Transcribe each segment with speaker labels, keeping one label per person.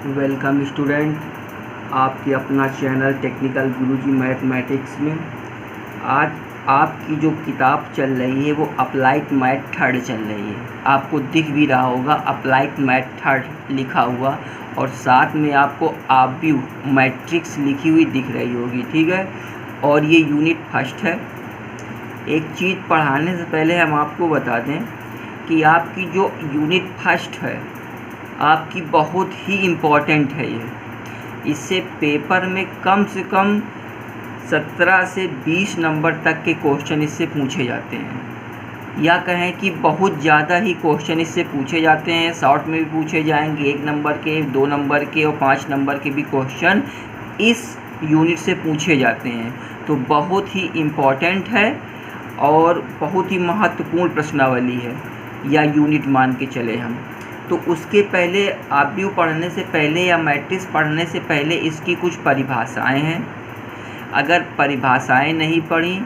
Speaker 1: Welcome student, आपके अपना channel technical गुरुजी mathematics में। आज आपकी जो किताब चल रही है वो अप्लाइड मैथ थर्ड चल रही है। आपको दिख भी रहा होगा अप्लाइड मैथ थर्ड लिखा हुआ, और साथ में आपको आव्यूह मैट्रिक्स लिखी हुई दिख रही होगी, ठीक है। और ये यूनिट फर्स्ट है। एक चीज़ पढ़ाने से पहले हम आपको बता दें कि आपकी जो यूनिट फर्स्ट है आपकी बहुत ही इम्पॉर्टेंट है। इससे पेपर में कम से कम 17 से 20 नंबर तक के क्वेश्चन इससे पूछे जाते हैं, या कहें कि बहुत ज़्यादा ही क्वेश्चन इससे पूछे जाते हैं। शॉर्ट में भी पूछे जाएंगे, 1 नंबर के, 2 नंबर के और 5 नंबर के भी क्वेश्चन इस यूनिट से पूछे जाते हैं। तो बहुत ही इम्पॉर्टेंट है और बहुत ही महत्वपूर्ण प्रश्नावली है, या यूनिट मान के चले हम। तो उसके पहले आव्यूह पढ़ने से पहले या मैट्रिक्स पढ़ने से पहले इसकी कुछ परिभाषाएं हैं। अगर परिभाषाएं नहीं पढ़ी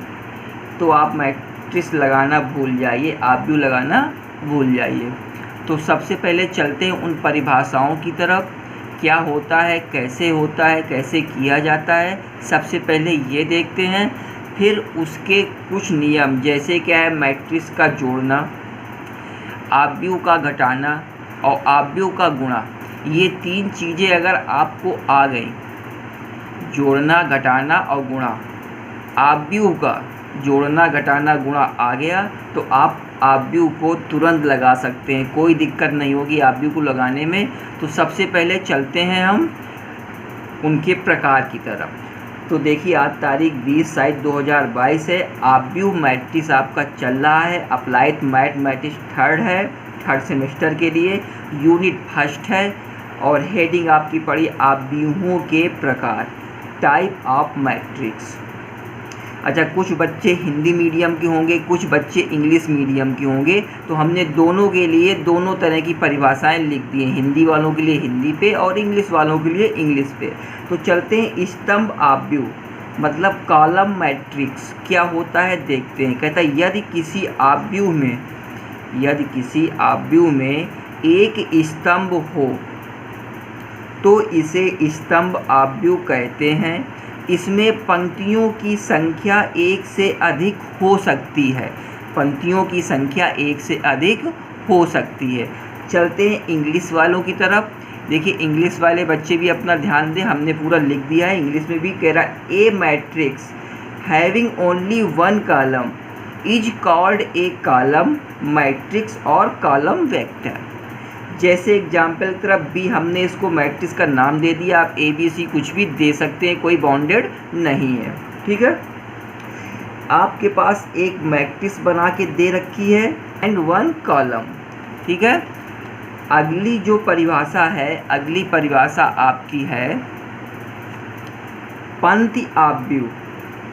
Speaker 1: तो आप मैट्रिक्स लगाना भूल जाइए, आव्यूह लगाना भूल जाइए। तो सबसे पहले चलते हैं उन परिभाषाओं की तरफ, क्या होता है, कैसे होता है, कैसे किया जाता है। सबसे पहले ये देखते हैं, फिर उसके कुछ नियम, जैसे क्या है मैट्रिक्स का जोड़ना, आव्यूह का घटाना और आव्यूह का गुणा। ये 3 चीज़ें अगर आपको आ गई, जोड़ना, घटाना और गुणा, आव्यूह का जोड़ना, घटाना, गुणा आ गया तो आप आव्यूह को तुरंत लगा सकते हैं, कोई दिक्कत नहीं होगी आव्यूह को लगाने में। तो सबसे पहले चलते हैं हम उनके प्रकार की तरफ। तो देखिए, आज तारीख 20/7/2022 है। आव्यूह मैट्रिक्स आपका चल रहा है, अप्लाइड मैथमेटिक्स थर्ड है, थर्ड सेमेस्टर के लिए, यूनिट फर्स्ट है। और हेडिंग आपकी पड़ी आव्यूहों के प्रकार, टाइप ऑफ मैट्रिक्स। अच्छा, कुछ बच्चे हिंदी मीडियम के होंगे, कुछ बच्चे इंग्लिश मीडियम के होंगे, तो हमने दोनों के लिए दोनों तरह की परिभाषाएं लिख दी हैं, हिंदी वालों के लिए हिंदी पे और इंग्लिश वालों के लिए इंग्लिश पे। तो चलते हैं स्तंभ आव्यूह, मतलब कॉलम मैट्रिक्स क्या होता है देखते हैं। कहता है यदि किसी आव्यूह में एक स्तंभ हो तो इसे स्तंभ आव्यूह कहते हैं। इसमें पंक्तियों की संख्या 1 से अधिक हो सकती है, पंक्तियों की संख्या 1 से अधिक हो सकती है। चलते हैं इंग्लिश वालों की तरफ। देखिए, इंग्लिश वाले बच्चे भी अपना ध्यान दें, हमने पूरा लिख दिया है। इंग्लिश में भी कह रहा है a matrix having only 1 column is called a column matrix और कॉलम वेक्टर। जैसे एग्जाम्पल की तरफ भी हमने इसको मैट्रिक्स का नाम दे दिया, आप ABC कुछ भी दे सकते हैं, कोई बाउंडेड नहीं है, ठीक है। आपके पास एक मैट्रिक्स बना के दे रखी है एंड 1 कॉलम, ठीक है। अगली जो परिभाषा है, अगली परिभाषा आपकी है पंक्ति आव्यूह,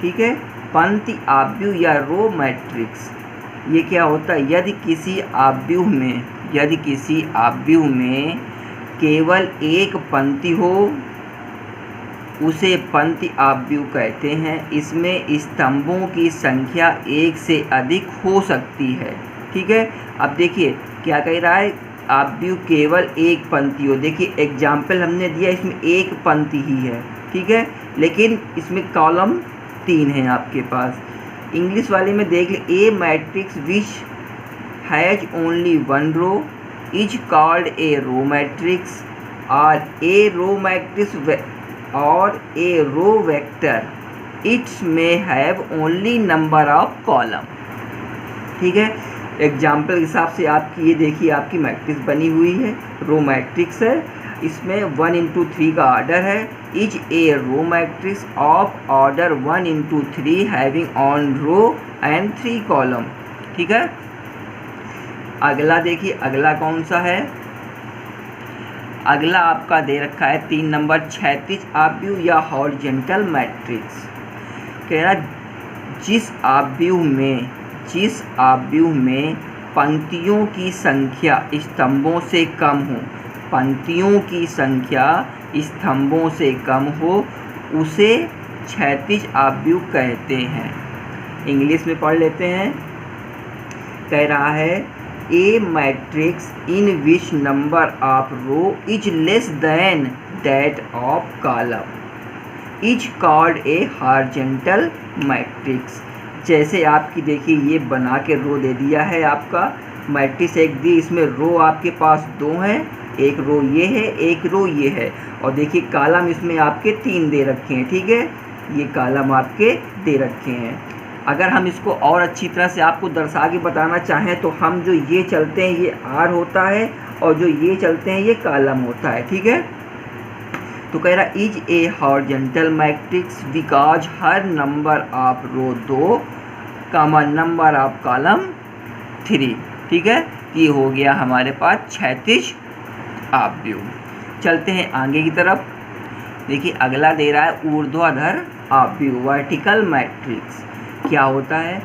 Speaker 1: ठीक है। पंक्ति आव्यूह या रो मैट्रिक्स, ये क्या होता है, यदि किसी आव्यूह में केवल एक पंक्ति हो उसे पंक्ति आव्यूह कहते हैं। इसमें स्तंभों की संख्या 1 से अधिक हो सकती है, ठीक है। अब देखिए क्या कह रहा है, आव्यूह केवल एक पंक्ति हो। देखिए एग्जाम्पल हमने दिया, इसमें एक पंक्ति ही है, ठीक है, लेकिन इसमें कॉलम 3 है आपके पास। इंग्लिश वाले में देख ले, a matrix which has only 1 row is called a row matrix, और ए रो मैट्रिक्स और ए रो वेक्टर इट्स में have only number of column, ठीक है। एग्जाम्पल के हिसाब से आपकी ये देखिए, आपकी मैट्रिक्स बनी हुई है, रो मैट्रिक्स है, इसमें 1 × 3 का ऑर्डर है। Is a row matrix of order 1 × 3 having one row and 3 column, ठीक है। अगला देखिए, अगला कौन सा है, अगला आपका दे रखा है 3 नंबर, क्षैतिज आव्यूह या हॉरिजॉन्टल मैट्रिक्स। कह रहा जिस आव्यूह में पंक्तियों की संख्या स्तंभों से कम हो, पंक्तियों की संख्या स्तंभों से कम हो, उसे क्षैतिज आव्यूह कहते हैं। इंग्लिश में पढ़ लेते हैं। कह रहा है A matrix in which number of row is less than that of column is called a horizontal matrix। जैसे आपकी देखिए ये बना के रो दे दिया है, आपका मैट्रिक्स एक दी, इसमें रो आपके पास दो हैं, एक रो ये है एक रो ये है, और देखिए कॉलम इसमें आपके 3 दे रखे हैं। ठीक है, ये कॉलम आपके दे रखे हैं। अगर हम इसको और अच्छी तरह से आपको दर्शा के बताना चाहें तो हम जो ये चलते हैं ये आर होता है, और जो ये चलते हैं ये कॉलम होता है। ठीक है, तो कह रहा is a horizontal matrix because हर number of row 2 comma number of column 3। ठीक है, ये हो गया हमारे पास क्षैतिज ऑब्व्यू। चलते हैं आगे की तरफ। देखिए अगला दे रहा है ऊर्ध्वाधर ऑब्व्यू, वर्टिकल मैट्रिक्स। क्या होता है?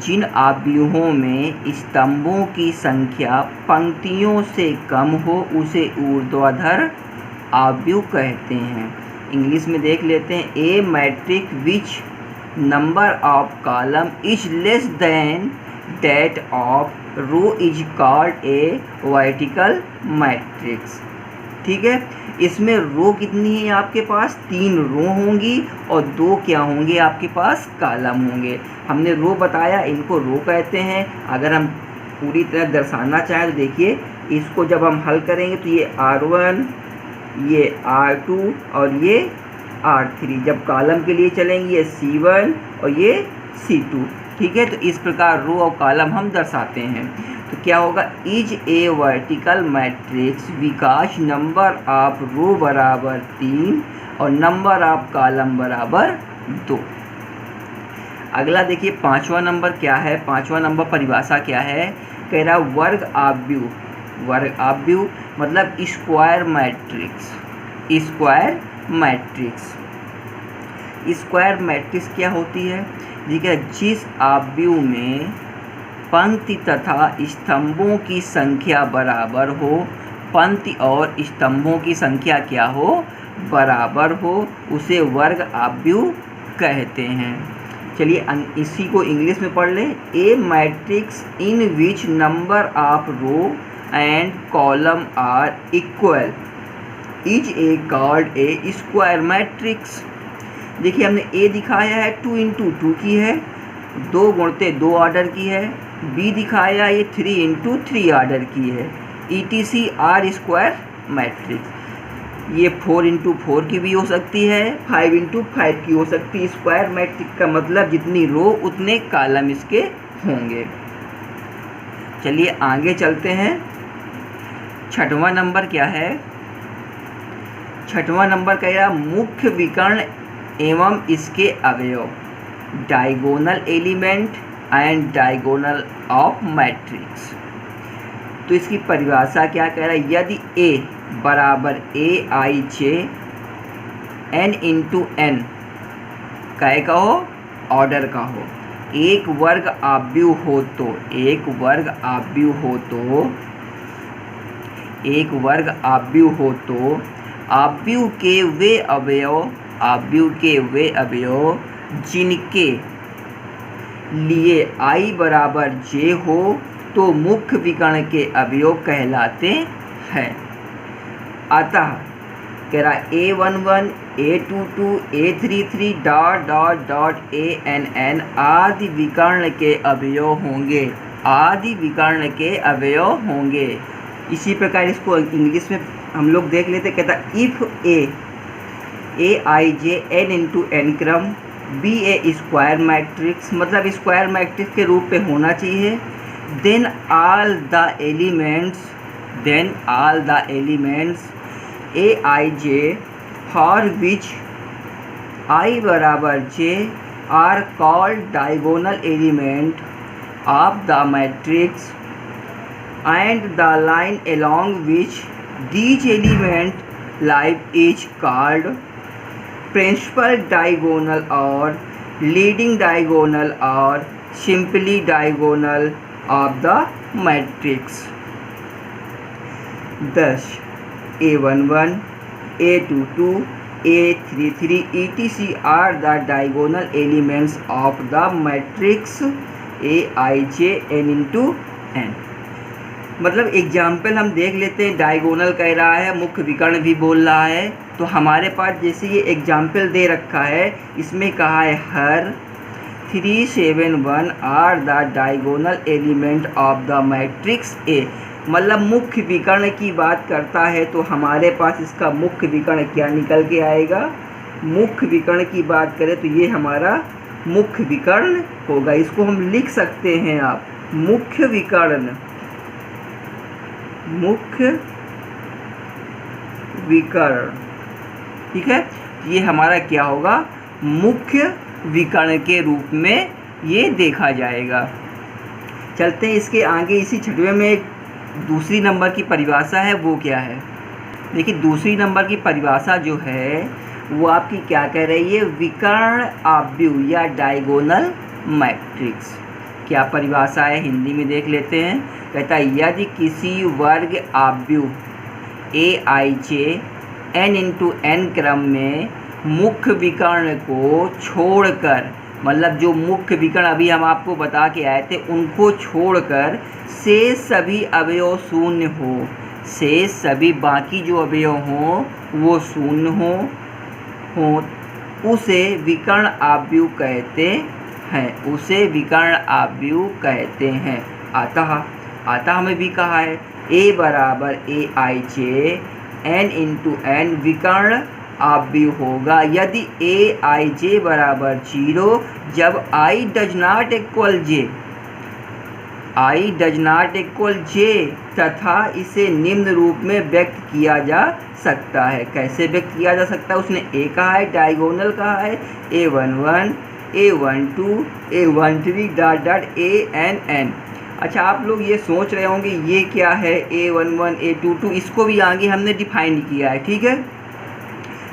Speaker 1: जिन ऑब्व्यूहों में स्तंभों की संख्या पंक्तियों से कम हो उसे ऊर्ध्वाधर ऑब्व्यू कहते हैं। इंग्लिश में देख लेते हैं। A matrix which number of column is less than that of row is called a vertical matrix. ठीक है, इसमें रो कितनी है आपके पास? 3 रो होंगी और 2 क्या होंगे आपके पास? कॉलम होंगे। हमने रो बताया, इनको रो कहते हैं। अगर हम पूरी तरह दर्शाना चाहें तो देखिए इसको जब हम हल करेंगे तो ये R1, ये R2 और ये R3। जब कॉलम के लिए चलेंगे ये C1 और ये C2। ठीक है, तो इस प्रकार रो और कॉलम हम दर्शाते हैं। तो क्या होगा? Is a vertical matrix because number of row बराबर 3 और नंबर ऑफ कॉलम बराबर 2। अगला देखिए 5वां नंबर क्या है? 5वां नंबर परिभाषा क्या है? कह रहा वर्ग ऑब्व्यू। वर्ग ऑब्व्यू मतलब square matrix. Square matrix, square matrix क्या होती है? देखिए जिस ऑब्व्यू में पंक्ति तथा स्तंभों की संख्या बराबर हो, पंक्ति और स्तंभों की संख्या क्या हो? बराबर हो, उसे वर्ग ऑब्व्यू कहते हैं। चलिए इसी को इंग्लिश में पढ़ लें। A matrix in which number of row and column are equal is a called a square matrix. देखिए हमने ए दिखाया है 2 × 2 की है, 2 गुणते 2 ऑर्डर की है। बी दिखाया ये 3 × 3 ऑर्डर की है। ETC are square matrix. ये 4 × 4 की भी हो सकती है, 5 × 5 की हो सकती है। स्क्वायर मैट्रिक्स का मतलब जितनी रो उतने कॉलम इसके होंगे। चलिए आगे चलते हैं। 6वां नंबर क्या है? 6वां नंबर कह रहा मुख्य विकर्ण एवं इसके अवयव, diagonal element and diagonal of matrix. तो इसकी परिभाषा क्या कह रहा है? यदि A बराबर AIJ n × n का हो, ऑर्डर का हो, एक वर्ग ऑब्व्यू हो तो, एक वर्ग ऑब्व्यू हो तो, एक वर्ग ऑब्व्यू हो तो ऑब्व्यू के वे अवयव, ऑब्व्यू के वे अवयव जिनके लिए I बराबर J हो तो मुख्य विकर्ण के अवयव कहलाते हैं। अतः कह रहा A11, A22, A33 ... ANN आदि विकर्ण के अवयव होंगे, आदि विकर्ण के अवयव होंगे। इसी प्रकार इसको इंग्लिश में हम लोग देख लेते। कहता इफ़ AIJ n × n क्रम बी ए स्क्वायर मैट्रिक्स, मतलब स्क्वायर मैट्रिक्स के रूप पे होना चाहिए। Then all the elements AIJ for which I बराबर J are called diagonal element of the matrix and the line along which these element lie is called principal diagonal or leading diagonal or simply diagonal of the matrix. Thus A11, A22, A33 etc are the diagonal elements of the matrix AIJ n × n। मतलब example हम देख लेते हैं, diagonal कह रहा है, मुख्य विकर्ण भी बोल रहा है। तो हमारे पास जैसे ये एग्जाम्पल दे रखा है, इसमें कहा है हर 371 are the diagonal element of the matrix A. मतलब मुख्य विकर्ण की बात करता है, तो हमारे पास इसका मुख्य विकर्ण क्या निकल के आएगा। मुख्य विकर्ण की बात करें तो ये हमारा मुख्य विकर्ण होगा। इसको हम लिख सकते हैं आप मुख्य विकर्ण, मुख्य विकर्ण, ठीक है। ये हमारा क्या होगा, मुख्य विकर्ण के रूप में ये देखा जाएगा। चलते हैं इसके आगे। इसी 6वें में एक दूसरी नंबर की परिभाषा है, वो क्या है। देखिए दूसरी नंबर की परिभाषा जो है वो आपकी क्या कह रही है, विकर्ण आव्यूह या डायगोनल मैट्रिक्स। क्या परिभाषा है हिंदी में देख लेते हैं। कहता है यदि किसी वर्ग आव्यूह aij n क्रम में मुख्य विकर्ण को छोड़कर, मतलब जो मुख्य विकर्ण अभी हम आपको बता के आए थे उनको छोड़कर शेष सभी अवयव शून्य हो, शेष सभी बाकी जो अवयव हों वो शून्य हो, उसे विकर्ण आव्यूह कहते हैं, उसे विकर्ण आव्यूह कहते हैं। अतः हमें भी कहा है a बराबर aij n विकर्ण आव्यूह होगा यदि aij बराबर 0 जब i does not equal j, तथा इसे निम्न रूप में व्यक्त किया जा सकता है। कैसे व्यक्त किया जा सकता है, उसने a कहा है, डायगोनल कहा है, a11 a12 a13 dot dot a अच्छा आप लोग ये सोच रहे होंगे ये क्या है a11 a22, इसको भी आगे हमने डिफाइन किया है, ठीक है।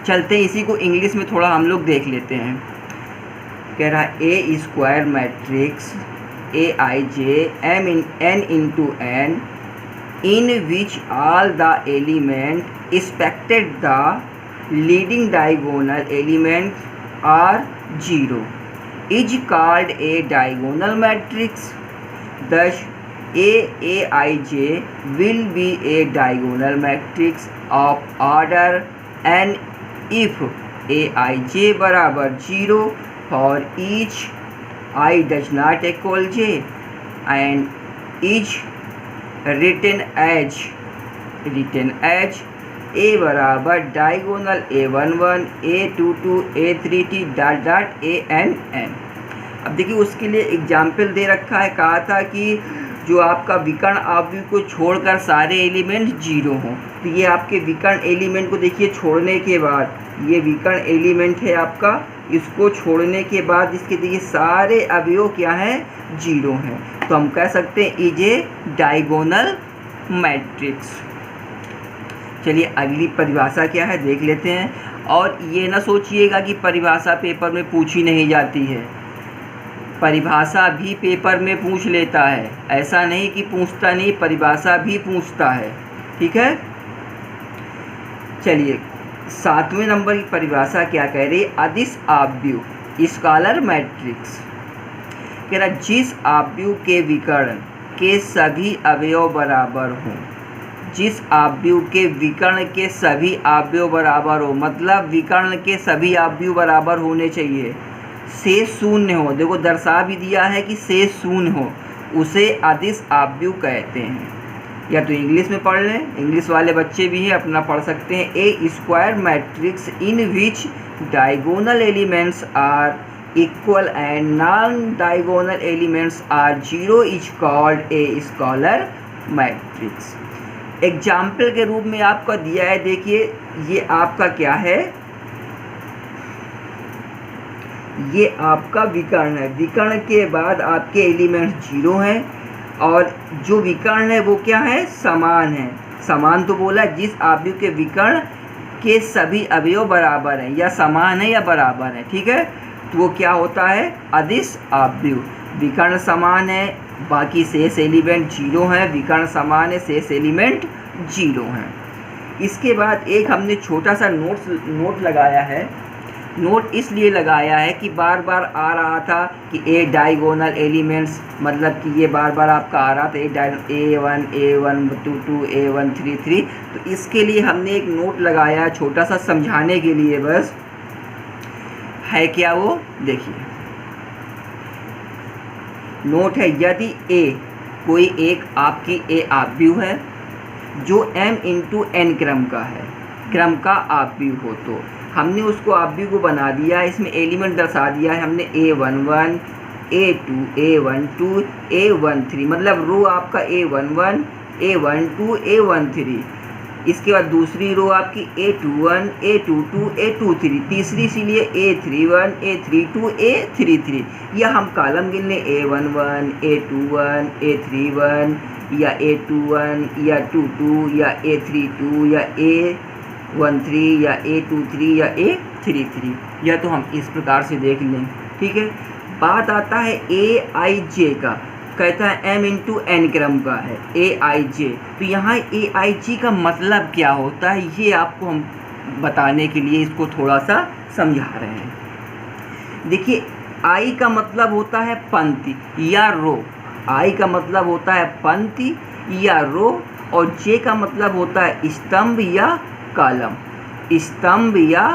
Speaker 1: चलते हैं इसी को इंग्लिश में थोड़ा हम लोग देख लेते हैं। कह रहा है a square matrix aij n into n in which all the element expected the leading diagonal elements are 0 is called a diagonal matrix. Thus aij will be a diagonal matrix of order n if aij बराबर 0 for each I does not equal j and is written as a बराबर diagonal a11 a22 a33 dot dot an। अब देखिए उसके लिए example दे रखा है, कहा था कि जो आपका विकर्ण आव्यूह को छोड़कर सारे एलिमेंट 0 हों। तो ये आपके विकर्ण एलिमेंट को देखिए छोड़ने के बाद, ये विकर्ण एलिमेंट है आपका, इसको छोड़ने के बाद इसके देखिए सारे अवयव क्या हैं, 0 हैं। तो हम कह सकते हैं इज ए डायगोनल मैट्रिक्स। चलिए अगली परिभाषा क्या है देख लेते हैं। और ये ना सोचिएगा कि परिभाषा पेपर में पूछी नहीं जाती है, परिभाषा भी पेपर में पूछ लेता है, ऐसा नहीं कि पूछता नहीं, परिभाषा भी पूछता है, ठीक है। चलिए 7वें नंबर की परिभाषा क्या कह रही है, अदिश आव्यूह स्केलर मैट्रिक्स। कह रहा जिस आव्यूह के विकर्ण के सभी अवयव बराबर हों, जिस आव्यूह के विकर्ण के सभी अवयव बराबर हो, मतलब विकर्ण के सभी अवयव बराबर होने चाहिए, शेष शून्य हो, देखो दर्शा भी दिया है कि शेष शून्य हो, उसे अदिश आव्यूह कहते हैं। या तो इंग्लिश में पढ़ लें, इंग्लिश वाले बच्चे भी हैं अपना पढ़ सकते हैं। A square matrix in which diagonal elements are equal and non diagonal elements are 0 is called a scalar matrix. Example के रूप में आपका दिया है, देखिए ये आपका क्या है, ये आपका विकर्ण है, विकर्ण के बाद आपके एलिमेंट 0 हैं और जो विकर्ण है वो क्या है, समान है। समान तो बोला जिस आव्यूह के विकर्ण के सभी अवयव बराबर हैं, या समान है या बराबर है, ठीक है। तो वो क्या होता है, अदिश आव्यूह। विकर्ण समान है, बाकी शेष एलिमेंट 0 हैं, विकर्ण समान है, शेष एलिमेंट 0 हैं। इसके बाद एक हमने छोटा सा नोट लगाया है, नोट इसलिए लगाया है कि बार बार आ रहा था कि ए डायगोनल एलिमेंट्स, मतलब कि ये बार बार आपका आ रहा था A1 A1 2 A1 3 3, तो इसके लिए हमने एक नोट लगाया है छोटा सा समझाने के लिए, बस है क्या वो देखिए। नोट है, यदि A कोई एक आपकी A आव्यूह है जो m × n क्रम का आव्यूह हो, तो हमने उसको आव्यूह को बना दिया है, इसमें एलिमेंट दर्शा दिया है हमने A11 A2 A12 A13, मतलब रो आपका A11 A12 A13, इसके बाद दूसरी रो आपकी A21 A22 A23, तीसरी इसीलिए A31 A32 A33, या हम कॉलम गिन लें A11 A21 A31 या A21 या 22 या A32 या A13 या A23 या A33, या तो हम इस प्रकार से देख लें। ठीक है, बात आता है AIJ का, कहता है m × n क्रम का है AIJ, तो यहाँ AIJ का मतलब क्या होता है ये आपको हम बताने के लिए इसको थोड़ा सा समझा रहे हैं। देखिए, I का मतलब होता है पंक्ति या रो, I का मतलब होता है पंक्ति या रो, और J का मतलब होता है स्तंभ या कॉलम, स्तंभ या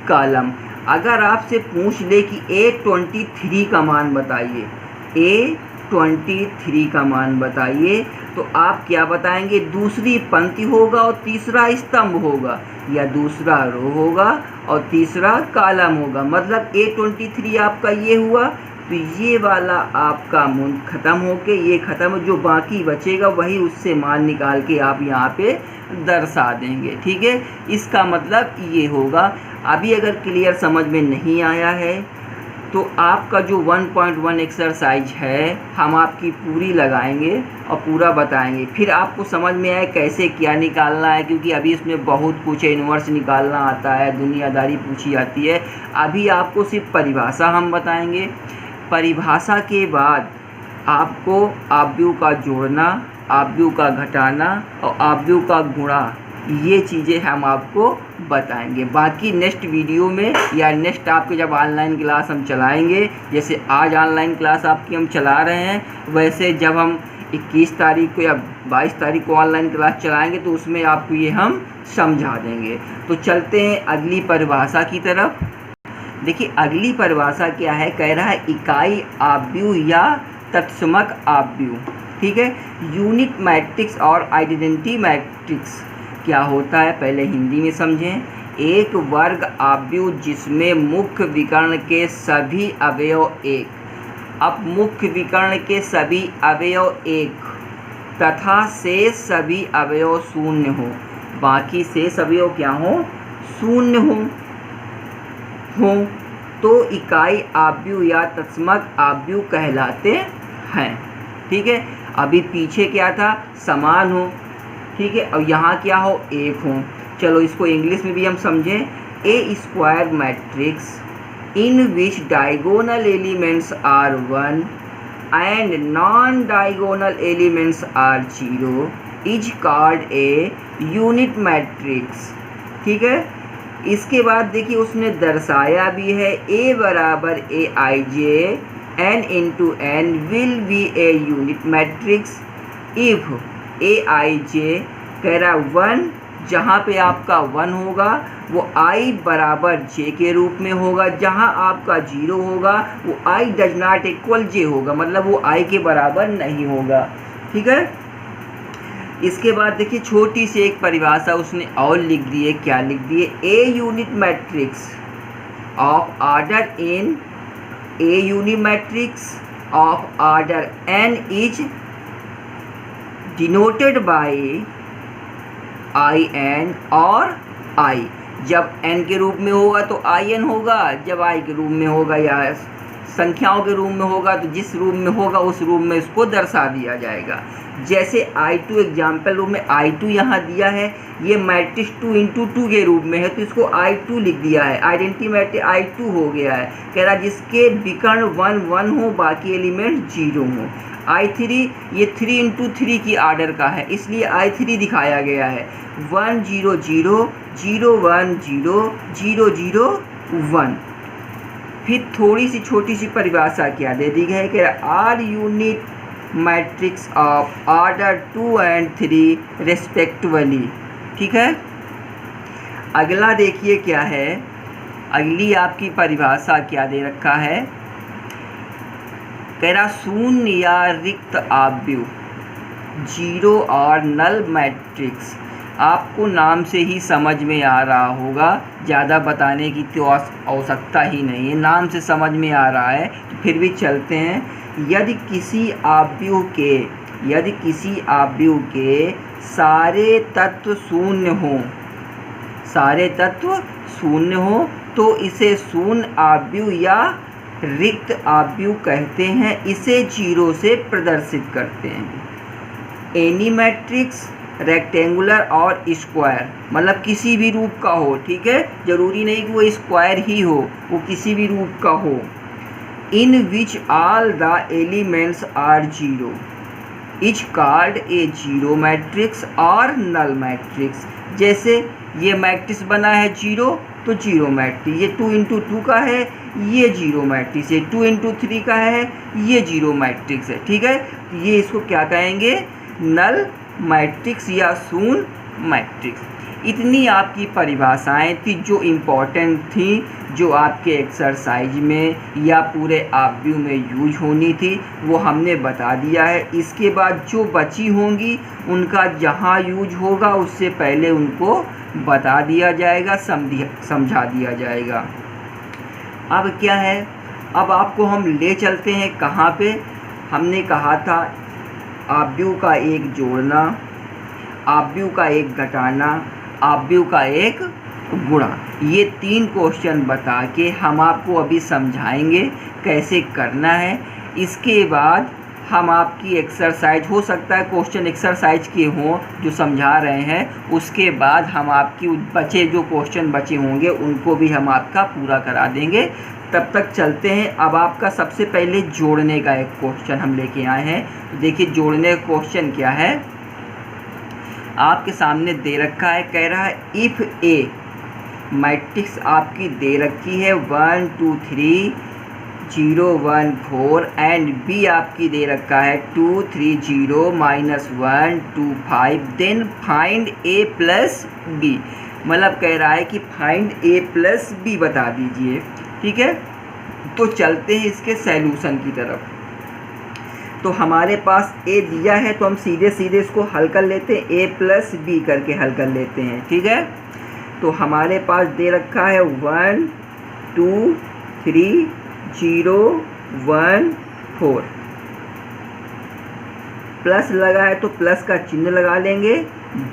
Speaker 1: कॉलम। अगर आपसे पूछ ले कि A23 का मान बताइए, A23 का मान बताइए, तो आप क्या बताएंगे? दूसरी पंक्ति होगा और तीसरा स्तंभ होगा, या दूसरा रो होगा और तीसरा कॉलम होगा, मतलब A23 आपका ये हुआ, तो ये वाला आपका मूल ख़त्म होके ये ख़त्म, जो बाकी बचेगा वही उससे मान निकाल के आप यहाँ पे दर्शा देंगे। ठीक है, इसका मतलब ये होगा। अभी अगर क्लियर समझ में नहीं आया है तो आपका जो 1.1 एक्सरसाइज है हम आपकी पूरी लगाएंगे और पूरा बताएंगे, फिर आपको समझ में आए कैसे क्या निकालना है, क्योंकि अभी इसमें बहुत कुछ है, इन्वर्स निकालना आता है, दुनियादारी पूछी जाती है। अभी आपको सिर्फ परिभाषा हम बताएंगे, परिभाषा के बाद आपको आव्यूह का जोड़ना, आव्यूह का घटाना और आव्यूह का गुणा, ये चीज़ें हम आपको बताएंगे। बाकी नेक्स्ट वीडियो में या नेक्स्ट आपके जब ऑनलाइन क्लास हम चलाएंगे, जैसे आज ऑनलाइन क्लास आपकी हम चला रहे हैं, वैसे जब हम 21 तारीख को या 22 तारीख को ऑनलाइन क्लास चलाएंगे तो उसमें आपको ये हम समझा देंगे। तो चलते हैं अगली परिभाषा की तरफ। देखिए, अगली परिभाषा क्या है, कह रहा है इकाई आव्यूह या तत्समक आव्यूह। ठीक है, यूनिट मैट्रिक्स और आइडेंटिटी मैट्रिक्स क्या होता है पहले हिंदी में समझें। एक वर्ग आव्यूह जिसमें मुख्य विकर्ण के सभी अवयव एक, अब मुख्य विकर्ण के सभी अवयव एक तथा शेष सभी अवयव शून्य हो, बाकी शेष अवयव क्या हो? शून्य हो, तो इकाई आव्यूह या तत्समक आव्यूह कहलाते हैं। ठीक है, अभी पीछे क्या था? समान हो। ठीक है, और यहाँ क्या हो? एक हो। चलो इसको इंग्लिश में भी हम समझें। A square matrix in which diagonal elements are 1 and non diagonal elements are 0 is called a unit matrix. ठीक है, इसके बाद देखिए उसने दर्शाया भी है A बराबर AIJ n × n will be A unit matrix if AIJ कह रहा 1, जहाँ पे आपका 1 होगा वो I बराबर J के रूप में होगा, जहाँ आपका 0 होगा वो I does not equal J होगा, मतलब वो I के बराबर नहीं होगा। ठीक है, इसके बाद देखिए छोटी सी एक परिभाषा उसने और लिख दी है। क्या लिख दिए? A unit matrix of order n, a unit matrix of order n is denoted by IN और I। जब n के रूप में होगा तो IN होगा, जब I के रूप में होगा या संख्याओं के रूप में होगा तो जिस रूप में होगा उस रूप में इसको दर्शा दिया जाएगा। जैसे I2 एग्जाम्पल रूप में I2 यहाँ दिया है, ये मैट्रिक्स 2 × 2 के रूप में है तो इसको I2 लिख दिया है, आइडेंटिटी मैट्रिक्स I2 हो गया है। कह रहा जिसके विकर्ण 1 1 हो, बाकी एलिमेंट 0 हो। I3 ये 3 × 3 की आर्डर का है, इसलिए I3 दिखाया गया है। 1 0 0 0 1 0 0 0 1, फिर थोड़ी सी छोटी सी परिभाषा क्या दे दी है कि are unit matrix of order 2 and 3 respectively. ठीक है, अगला देखिए क्या है, अगली आपकी परिभाषा क्या दे रखा है, कह रहा शून्य या रिक्त आव्यूह, जीरो और नल मैट्रिक्स। आपको नाम से ही समझ में आ रहा होगा, ज़्यादा बताने की तो आवश्यकता ही नहीं है, नाम से समझ में आ रहा है, तो फिर भी चलते हैं। यदि किसी आव्यूह के सारे तत्व शून्य हों तो इसे शून्य आव्यूह या रिक्त आव्यूह कहते हैं, इसे जीरो से प्रदर्शित करते हैं। एनी मैट्रिक्स रेक्टेंगुलर और स्क्वायर, मतलब किसी भी रूप का हो, ठीक है, जरूरी नहीं कि वो स्क्वायर ही हो, वो किसी भी रूप का हो। In which all the elements are zero is called a zero matrix और नल मैट्रिक्स। जैसे ये मैट्रिक्स बना है जीरो, तो जीरो मैट्रिक्स, ये 2 into 2 का है, ये जीरो मैट्रिक्स, ये 2 into 3 का है, ये जीरो मैट्रिक्स है। ठीक है, ये इसको क्या कहेंगे, नल मैट्रिक्स या शून्य मैट्रिक्स। इतनी आपकी परिभाषाएं थी जो इम्पोर्टेंट थी, जो आपके एक्सरसाइज में या पूरे आव्यूह में यूज होनी थी, वो हमने बता दिया है। इसके बाद जो बची होंगी उनका जहाँ यूज होगा उससे पहले उनको बता दिया जाएगा, समझा दिया जाएगा। अब क्या है, अब आपको हम ले चलते हैं कहाँ पे। हमने कहा था आव्यूह का एक जोड़ना, आव्यूह का एक घटाना, आव्यूह का एक गुणा। ये 3 क्वेश्चन बता के हम आपको अभी समझाएंगे कैसे करना है। इसके बाद हम आपकी एक्सरसाइज, हो सकता है क्वेश्चन एक्सरसाइज के हों जो समझा रहे हैं, उसके बाद हम आपकी बचे जो क्वेश्चन बचे होंगे उनको भी हम आपका पूरा करा देंगे। तब तक चलते हैं। अब आपका सबसे पहले जोड़ने का एक क्वेश्चन हम लेके आए हैं। तो देखिए जोड़ने का क्वेश्चन क्या है, आपके सामने दे रखा है, कह रहा है इफ़ ए मैट्रिक्स आपकी दे रखी है 1 2 3 0 1 4 एंड बी आपकी दे रखा है 2 3 0 -1 2 5, देन फाइंड ए प्लस बी। मतलब कह रहा है कि फाइंड ए प्लस बी बता दीजिए। ठीक है, तो चलते हैं इसके सैल्यूशन की तरफ। तो हमारे पास ए दिया है तो हम सीधे सीधे इसको हल कर लेते हैं, ए प्लस बी करके हल कर लेते हैं। ठीक है, तो हमारे पास दे रखा है 1 2 3 0 1 4, प्लस लगा है तो प्लस का चिन्ह लगा लेंगे।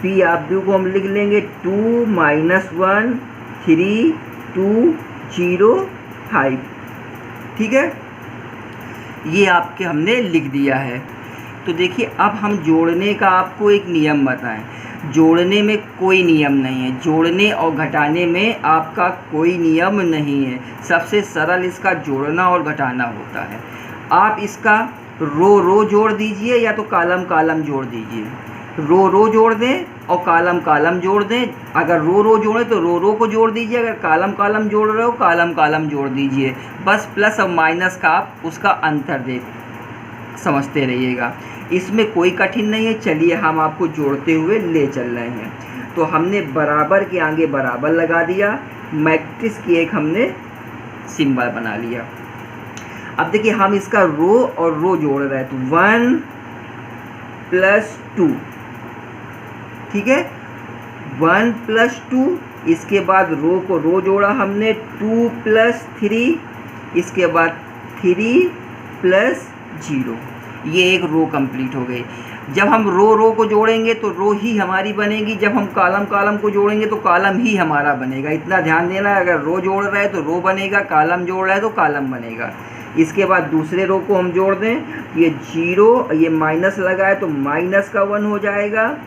Speaker 1: बी आव्यूह को हम लिख लेंगे 2 -1 3 2 0 5। ठीक है, ये आपके हमने लिख दिया है। तो देखिए अब हम जोड़ने का आपको एक नियम बताएं। जोड़ने में कोई नियम नहीं है, जोड़ने और घटाने में आपका कोई नियम नहीं है। सबसे सरल इसका जोड़ना और घटाना होता है। आप इसका रो जोड़ दीजिए या तो कॉलम जोड़ दीजिए। रो जोड़ दें और कॉलम जोड़ दें। अगर रो जोड़ें तो रो को जोड़ दीजिए, अगर कॉलम जोड़ रहे हो कॉलम जोड़ दीजिए। बस प्लस और माइनस का आप उसका अंतर समझते रहिएगा, इसमें कोई कठिन नहीं है। चलिए हम आपको जोड़ते हुए ले चल रहे हैं। तो हमने बराबर के आगे बराबर लगा दिया, मैट्रिक्स की एक हमने सिंबल बना लिया। अब देखिए हम इसका रो और रो जोड़ रहे हैं तो 1 + 2। ठीक है, 1 + 2, इसके बाद रो को रो जोड़ा हमने 2 + 3, इसके बाद 3 + 0। ये एक रो कंप्लीट हो गई। जब हम रो को जोड़ेंगे तो रो ही हमारी बनेगी, जब हम कॉलम को जोड़ेंगे तो कॉलम ही हमारा बनेगा। इतना ध्यान देना है, अगर रो जोड़ रहा है तो रो बनेगा, कॉलम जोड़ रहा है तो कॉलम बनेगा। इसके बाद दूसरे रो को हम जोड़ दें, ये 0, ये माइनस लगा है तो माइनस का 1 हो जाएगा।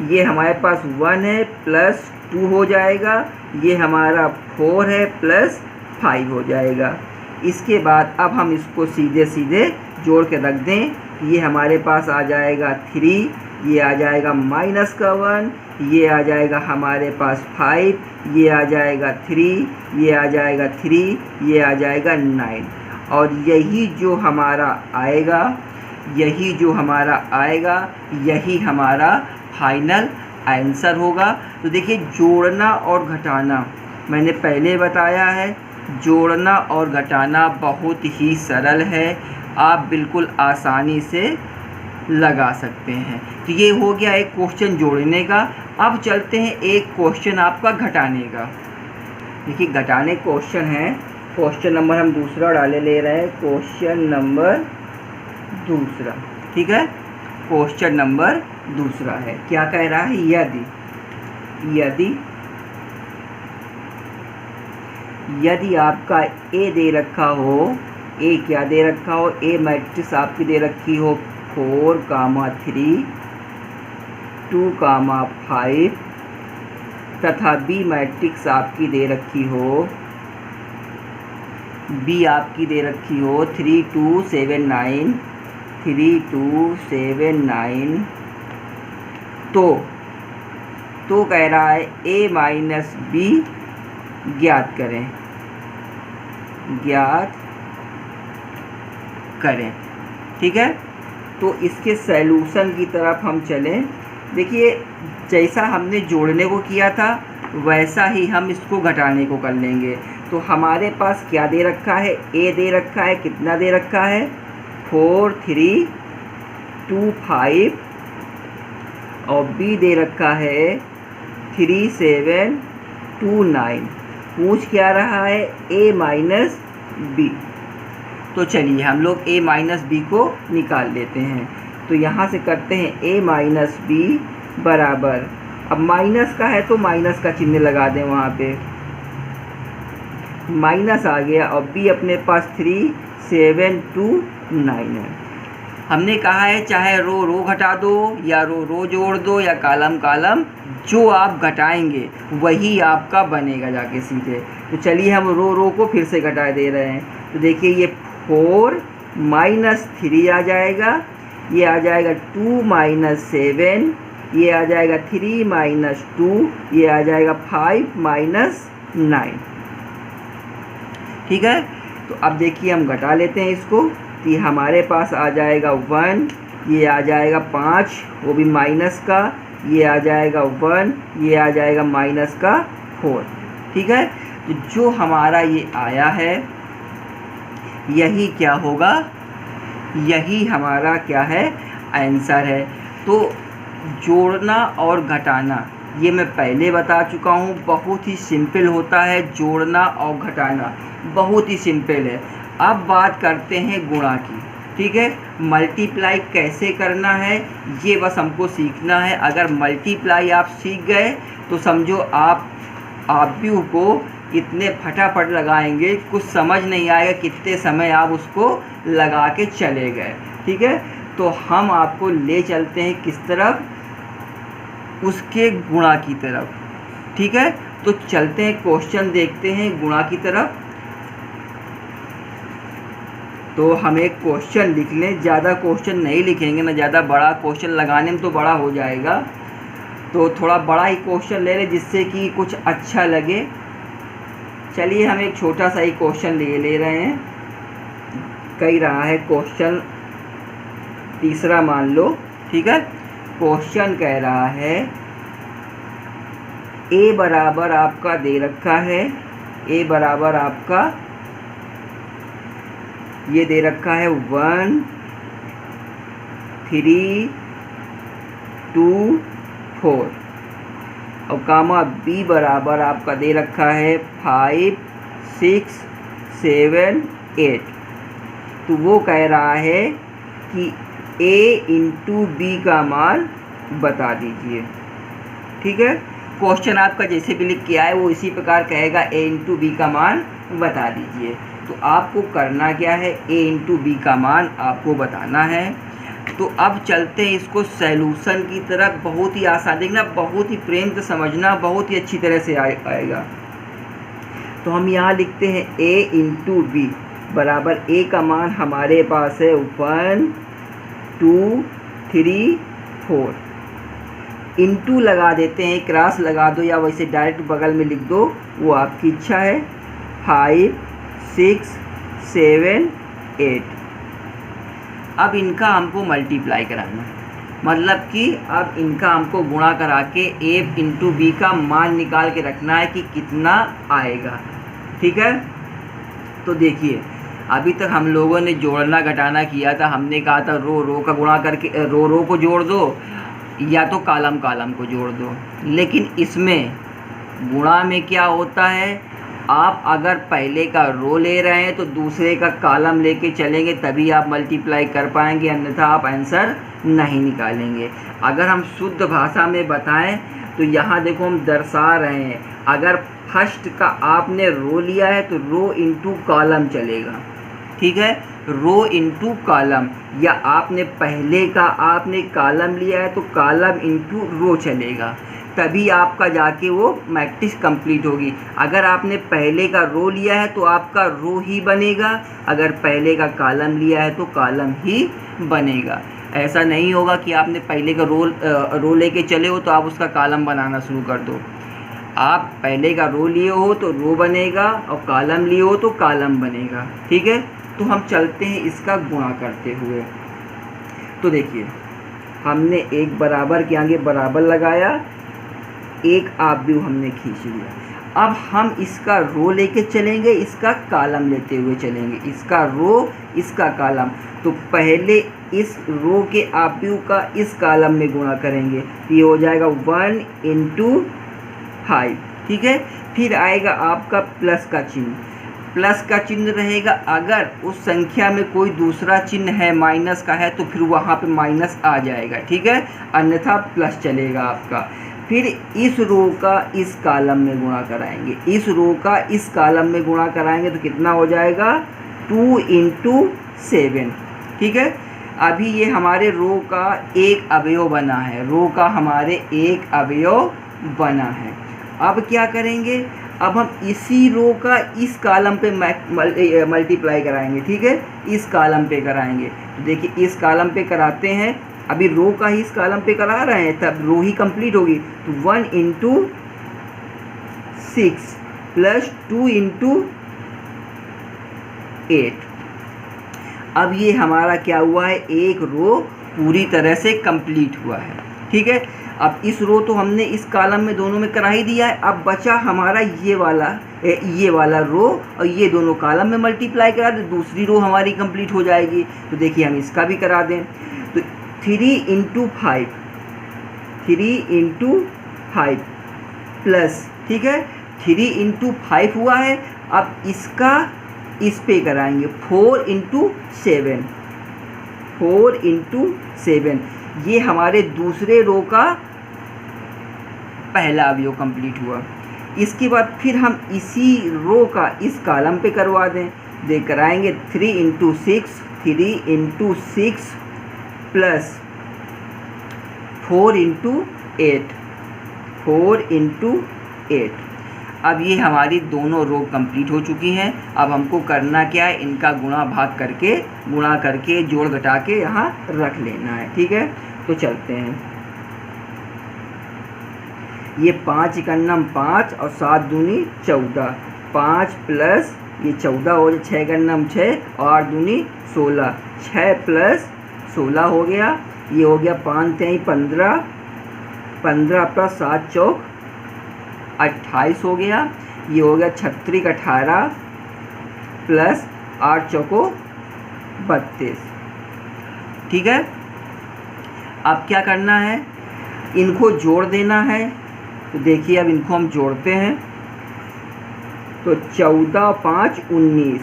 Speaker 1: ये हमारे पास 1 है +2 हो जाएगा। ये हमारा 4 है +5 हो जाएगा। इसके बाद अब हम इसको सीधे सीधे जोड़ के रख दें। ये हमारे पास आ जाएगा 3 ये आ जाएगा माइनस का 1, ये आ जाएगा हमारे पास 5, ये आ जाएगा 3, ये आ जाएगा 3, ये आ जाएगा 9। और यही जो हमारा आएगा, यही हमारा फाइनल आंसर होगा। तो देखिए, जोड़ना और घटाना मैंने पहले बताया है, जोड़ना और घटाना बहुत ही सरल है, आप बिल्कुल आसानी से लगा सकते हैं। तो ये हो गया एक क्वेश्चन जोड़ने का। अब चलते हैं एक क्वेश्चन आपका घटाने का। देखिए, घटाने क्वेश्चन है, क्वेश्चन नंबर हम दूसरा डाले ले रहे हैं, क्वेश्चन नंबर दूसरा। ठीक है, क्वेश्चन नंबर दूसरा है, क्या कह रहा है, यदि आपका ए दे रखा हो, ए क्या दे रखा हो, ए मैट्रिक्स आपकी दे रखी हो 4, 3, 2, 5 तथा बी मैट्रिक्स आपकी दे रखी हो, 3, 2, 7, 9, 3, 2, 7, 9। तो कह रहा है a माइनस बी ज्ञात करें। ठीक है, तो इसके सैल्यूशन की तरफ हम चलें। देखिए, जैसा हमने जोड़ने को किया था वैसा ही हम इसको घटाने को कर लेंगे। तो हमारे पास क्या दे रखा है, a दे रखा है, कितना दे रखा है, 4, 3, 2, 5 और b दे रखा है 3, 7, 2, 9। पूछ क्या रहा है, a माइनस बी। तो चलिए हम लोग a माइनस बी को निकाल लेते हैं। तो यहाँ से करते हैं a माइनस बी बराबर, अब माइनस का है तो माइनस का चिन्ह लगा दें, वहाँ पे माइनस आ गया। और b अपने पास 3, 7, 2, 9 है। हमने कहा है चाहे रो घटा दो या रो जोड़ दो या कॉलम, जो आप घटाएंगे वही आपका बनेगा जाके सीधे। तो चलिए हम रो को फिर से घटा दे रहे हैं। तो देखिए, ये 4 माइनस 3 आ जाएगा, ये आ जाएगा 2 माइनस 7, ये आ जाएगा 3 माइनस 2, ये आ जाएगा 5 माइनस 9। ठीक है, तो अब देखिए हम घटा लेते हैं इसको। तो ये हमारे पास आ जाएगा 1, ये आ जाएगा 5, वो भी माइनस का, ये आ जाएगा 1, ये आ जाएगा माइनस का 4। ठीक है, तो जो हमारा ये आया है यही क्या होगा, यही हमारा क्या है, आंसर है। तो जोड़ना और घटाना ये मैं पहले बता चुका हूँ, बहुत ही सिंपल होता है जोड़ना और घटाना, बहुत ही सिंपल है। अब बात करते हैं गुणा की। ठीक है, मल्टीप्लाई कैसे करना है ये बस हमको सीखना है। अगर मल्टीप्लाई आप सीख गए तो समझो आप भी को इतने फटाफट लगाएंगे, कुछ समझ नहीं आएगा कितने समय आप उसको लगा के चले गए। ठीक है, तो हम आपको ले चलते हैं किस तरफ, उसके गुणा की तरफ। ठीक है, तो चलते हैं क्वेश्चन देखते हैं गुणा की तरफ। तो हम एक क्वेश्चन लिख लें, ज़्यादा क्वेश्चन नहीं लिखेंगे ना, ज़्यादा बड़ा क्वेश्चन लगाने में तो बड़ा हो जाएगा, तो थोड़ा बड़ा ही क्वेश्चन ले लें जिससे कि कुछ अच्छा लगे। चलिए हम एक छोटा सा ही क्वेश्चन ले रहे हैं। कह रहा है क्वेश्चन तीसरा मान लो। ठीक है, क्वेश्चन कह रहा है a बराबर आपका दे रखा है, a बराबर आपका ये दे रखा है 1, 3, 2, 4 और कामा b बराबर आपका दे रखा है 5, 6, 7, 8। तो वो कह रहा है कि a इंटू बी का मान बता दीजिए। ठीक है, क्वेश्चन आपका जैसे भी लिख के आए वो इसी प्रकार कहेगा a इंटू बी का मान बता दीजिए। तो आपको करना क्या है, a इंटू बी का मान आपको बताना है। तो अब चलते हैं इसको सैल्यूशन की तरफ। बहुत ही आसान, देखना बहुत ही प्रेम से समझना, बहुत ही अच्छी तरह से आएगा। तो हम यहाँ लिखते हैं a इंटू बी बराबर a का मान हमारे पास है 1, 2, 3, 4। इंटू लगा देते हैं, क्रॉस लगा दो या वैसे डायरेक्ट बगल में लिख दो, वो आपकी इच्छा है। 5 6 7 8। अब इनका हमको मल्टीप्लाई कराना है, मतलब कि अब इनका हमको गुणा करा के a इंटू बी का मान निकाल के रखना है कि कितना आएगा। ठीक है, तो देखिए अभी तक हम लोगों ने जोड़ना घटाना किया था। हमने कहा था रो रो का गुणा करके रो को जोड़ दो या तो कॉलम को जोड़ दो, लेकिन इसमें गुणा में क्या होता है, आप अगर पहले का रो ले रहे हैं तो दूसरे का कॉलम लेके चलेंगे तभी आप मल्टीप्लाई कर पाएंगे, अन्यथा आप आंसर नहीं निकालेंगे। अगर हम शुद्ध भाषा में बताएं तो यहाँ देखो हम दर्शा रहे हैं, अगर फर्स्ट का आपने रो लिया है तो रो इंटू कॉलम चलेगा। ठीक है, रो इंटू कॉलम, या आपने पहले का आपने कॉलम लिया है तो कॉलम इंटू रो चलेगा, तभी आपका जाके वो मैट्रिक्स कंप्लीट होगी। अगर आपने पहले का रो लिया है तो आपका रो ही बनेगा, अगर पहले का कॉलम लिया है तो कॉलम ही बनेगा। ऐसा नहीं होगा कि आपने पहले का रो लेके चले हो तो आप उसका कॉलम बनाना शुरू कर दो। आप पहले का रो लिए हो तो रो बनेगा और कॉलम लिए हो तो कॉलम बनेगा। ठीक है, तो हम चलते हैं इसका गुणा करते हुए। तो देखिए हमने एक बराबर के आगे बराबर लगाया, एक आव्यूह हमने खींच लिया। अब हम इसका रो लेके चलेंगे, इसका कॉलम लेते हुए चलेंगे, इसका रो इसका कॉलम। तो पहले इस रो के आव्यूह का इस कॉलम में गुणा करेंगे, ये हो जाएगा 1 इंटू 5। ठीक है, फिर आएगा आपका प्लस का चिन्ह, प्लस का चिन्ह रहेगा। अगर उस संख्या में कोई दूसरा चिन्ह है माइनस का है तो फिर वहाँ पे माइनस आ जाएगा। ठीक है, अन्यथा प्लस चलेगा आपका। फिर इस रो का इस कॉलम में गुणा कराएंगे, इस रो का इस कॉलम में गुणा कराएंगे तो कितना हो जाएगा 2 इंटू 7। ठीक है, अभी ये हमारे रो का एक अवयव बना है, रो का हमारे एक अवयव बना है। अब क्या करेंगे, अब हम इसी रो का इस कॉलम पे मल्टीप्लाई कराएंगे। ठीक है, इस कॉलम पे कराएंगे, तो देखिए इस कॉलम पे कराते हैं, अभी रो का ही इस कॉलम पे करा रहे हैं तब रो ही कंप्लीट होगी। तो 1 इंटू 6 प्लस 2 इंटू 8। अब ये हमारा क्या हुआ है, एक रो पूरी तरह से कंप्लीट हुआ है। ठीक है, अब इस रो तो हमने इस कॉलम में दोनों में करा ही दिया है, अब बचा हमारा ये वाला रो और ये दोनों कॉलम में मल्टीप्लाई करा दे, दूसरी रो हमारी कंप्लीट हो जाएगी। तो देखिए हम इसका भी करा दें, तो 3 इंटू 5, 3 इंटू 5 प्लस, ठीक है 3 इंटू 5 हुआ है। अब इसका इस पे कराएंगे 4 इंटू 7, 4 इंटू 7, ये हमारे दूसरे रो का पहला अवयव कंप्लीट हुआ। इसके बाद फिर हम इसी रो का इस कॉलम पे करवा दें, कराएंगे 3 into 6, 3 into 6 plus 4 into 8, 4 into 8। अब ये हमारी दोनों रो कंप्लीट हो चुकी हैं। अब हमको करना क्या है, इनका गुणा करके जोड़ घटा के यहाँ रख लेना है। ठीक है, तो चलते हैं। ये 5 एकन्नम 5 और 7 दूनी 14, 5 प्लस ये 14 हो जाए, 6 एकन्नम 6 और 8 दूनी 16, 6 प्लस 16 हो गया, ये हो गया 5 3 15, 15 प्लस 7 चौक 28 हो गया, ये हो गया 36 18 प्लस 8 चौको 32। ठीक है, अब क्या करना है, इनको जोड़ देना है। तो देखिए अब इनको हम जोड़ते हैं, तो 14 5 19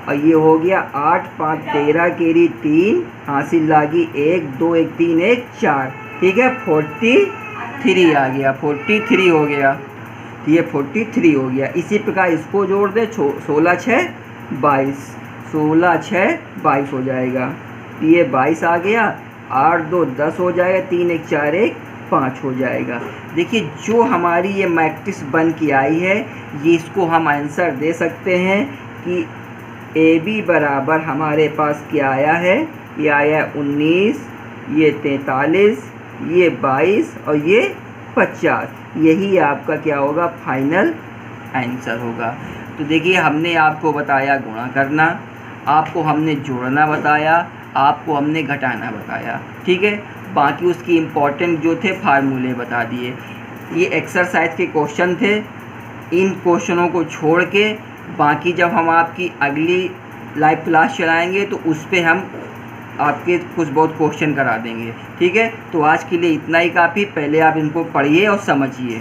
Speaker 1: और ये हो गया 8 5 13 केरी 3 हासिल लागी 1 2 1 3 1 4। ठीक है, 43 आ गया, 43 हो गया, ये 43 हो गया। इसी प्रकार इसको जोड़ दे, 16 6 22, 16 6 22 हो जाएगा, ये 22 आ गया, 8 2 10 हो जाएगा, 3 1 4 1 5 हो जाएगा। देखिए जो हमारी ये मैट्रिक्स बन के आई है, ये इसको हम आंसर दे सकते हैं कि AB बराबर हमारे पास क्या आया है, ये आया 19, ये 43, ये 22 और ये 50, यही आपका क्या होगा, फाइनल आंसर होगा। तो देखिए हमने आपको बताया गुणा करना, आपको हमने जोड़ना बताया, आपको हमने घटाना बताया, ठीक है। बाकी उसकी इम्पोर्टेंट जो थे फार्मूले बता दिए। ये एक्सरसाइज के क्वेश्चन थे। इन क्वेश्चनों को छोड़ के बाकी जब हम आपकी अगली लाइव क्लास चलाएंगे तो उस पर हम आपके कुछ बहुत क्वेश्चन करा देंगे, ठीक है। तो आज के लिए इतना ही काफ़ी, पहले आप इनको पढ़िए और समझिए।